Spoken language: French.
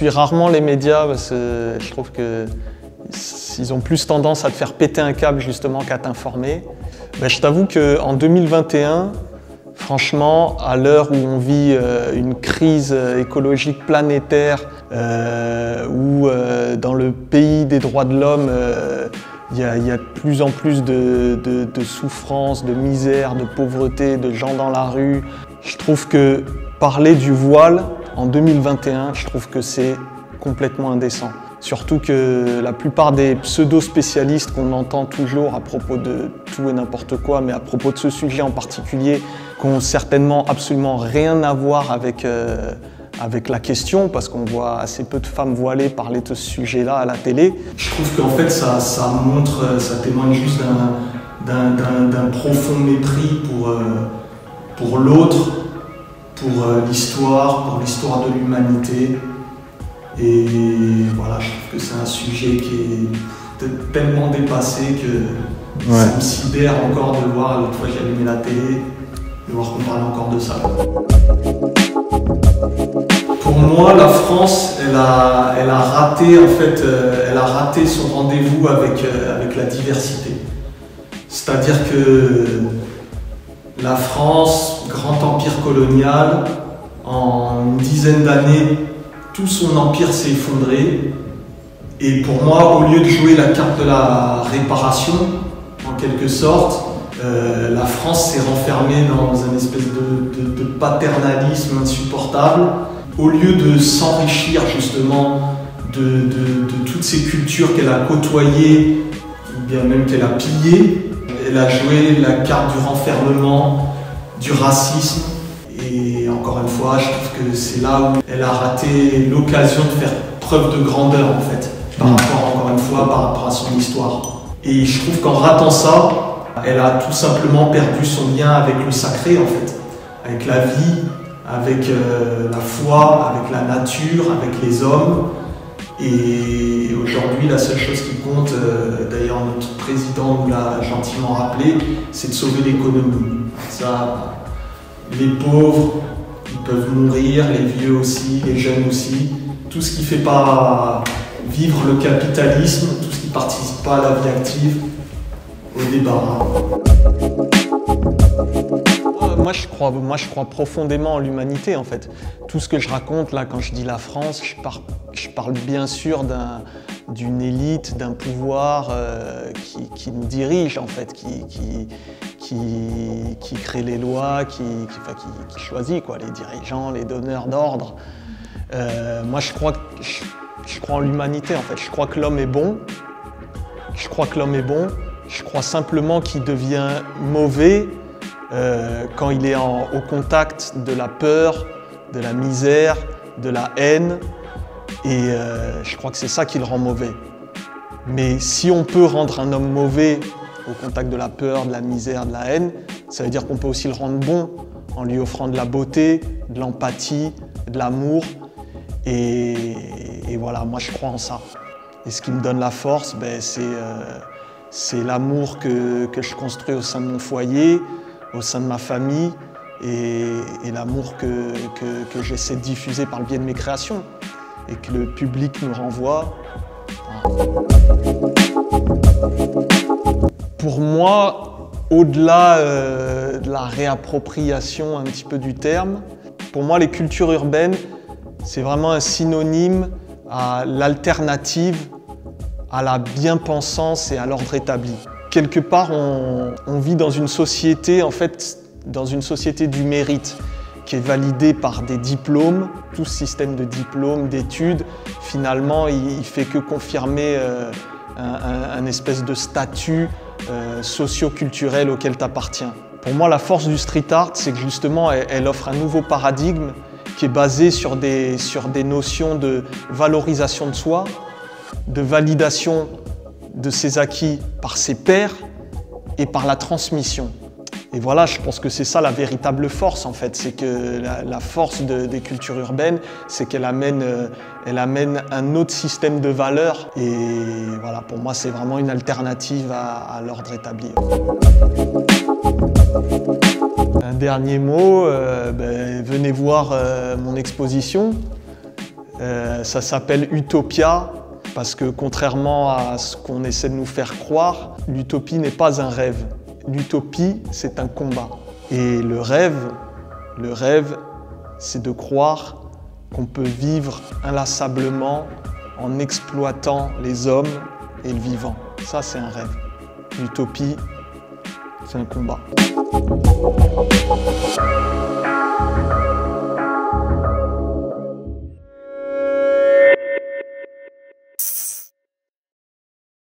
suis rarement les médias parce que je trouve qu'ils ont plus tendance à te faire péter un câble justement qu'à t'informer. Je t'avoue qu'en 2021, franchement, à l'heure où on vit une crise écologique planétaire, où dans le pays des droits de l'homme, il y a de plus en plus de souffrance, de misère, de pauvreté, de gens dans la rue. Je trouve que parler du voile en 2021, je trouve que c'est complètement indécent. Surtout que la plupart des pseudo-spécialistes qu'on entend toujours à propos de tout et n'importe quoi, mais à propos de ce sujet en particulier, qui n'ont certainement absolument rien à voir avec la question, parce qu'on voit assez peu de femmes voilées parler de ce sujet-là à la télé. Je trouve qu'en fait ça témoigne juste d'un profond mépris pour l'autre, pour l'histoire de l'humanité. Et voilà, je trouve que c'est un sujet qui est tellement dépassé que ça me sidère encore de voir, l'autre fois j'ai allumé la télé, de voir qu'on parle encore de ça. Pour moi, la France, elle a raté en fait, elle a raté son rendez-vous avec la diversité. C'est-à-dire que la France, grand empire colonial, en une dizaine d'années, tout son empire s'est effondré. Et pour moi, au lieu de jouer la carte de la réparation, en quelque sorte, la France s'est renfermée dans une espèce de paternalisme insupportable. Au lieu de s'enrichir justement de toutes ces cultures qu'elle a côtoyées, ou bien même qu'elle a pillées, elle a joué la carte du renfermement, du racisme. Et encore une fois, je trouve que c'est là où elle a raté l'occasion de faire preuve de grandeur en fait, par rapport à son histoire. Et je trouve qu'en ratant ça, elle a tout simplement perdu son lien avec le sacré en fait, avec la vie, avec la foi, avec la nature, avec les hommes. Et aujourd'hui, la seule chose qui compte, d'ailleurs notre président nous l'a gentiment rappelé, c'est de sauver l'économie. Ça, les pauvres, ils peuvent mourir, les vieux aussi, les jeunes aussi. Tout ce qui ne fait pas vivre le capitalisme, tout ce qui ne participe pas à la vie active, au débarras. Moi je crois profondément en l'humanité en fait. Tout ce que je raconte là quand je dis la France, je parle bien sûr d'une élite, d'un pouvoir qui nous dirige en fait, qui crée les lois, qui choisit quoi, les dirigeants, les donneurs d'ordre. Moi je crois en l'humanité en fait. Je crois que l'homme est bon. Je crois simplement qu'il devient mauvais quand il est au contact de la peur, de la misère, de la haine. Et je crois que c'est ça qui le rend mauvais. Mais si on peut rendre un homme mauvais au contact de la peur, de la misère, de la haine, ça veut dire qu'on peut aussi le rendre bon en lui offrant de la beauté, de l'empathie, de l'amour. Et voilà, moi je crois en ça. Et ce qui me donne la force, c'est l'amour que je construis au sein de mon foyer, au sein de ma famille, et l'amour que j'essaie de diffuser par le biais de mes créations et que le public me renvoie. Pour moi, au-delà de la réappropriation un petit peu du terme, pour moi les cultures urbaines, c'est vraiment un synonyme à l'alternative, à la bien-pensance et à l'ordre établi. Quelque part, on vit dans une société, en fait, dans une société du mérite, qui est validée par des diplômes. Tout ce système de diplômes, d'études, finalement, il fait que confirmer un espèce de statut socio-culturel auquel tu appartiens. Pour moi, la force du street art, c'est que justement, elle offre un nouveau paradigme qui est basé sur des notions de valorisation de soi, de validation de ses acquis par ses pairs et par la transmission. Et voilà, je pense que c'est ça la véritable force en fait, c'est que la force des cultures urbaines, c'est qu'elle amène un autre système de valeurs. Et voilà, pour moi, c'est vraiment une alternative à l'ordre établi. Un dernier mot, venez voir mon exposition. Ça s'appelle Utopia parce que contrairement à ce qu'on essaie de nous faire croire, l'utopie n'est pas un rêve. L'utopie, c'est un combat. Et le rêve, c'est de croire qu'on peut vivre inlassablement en exploitant les hommes et le vivant. Ça, c'est un rêve. L'utopie, c'est un combat.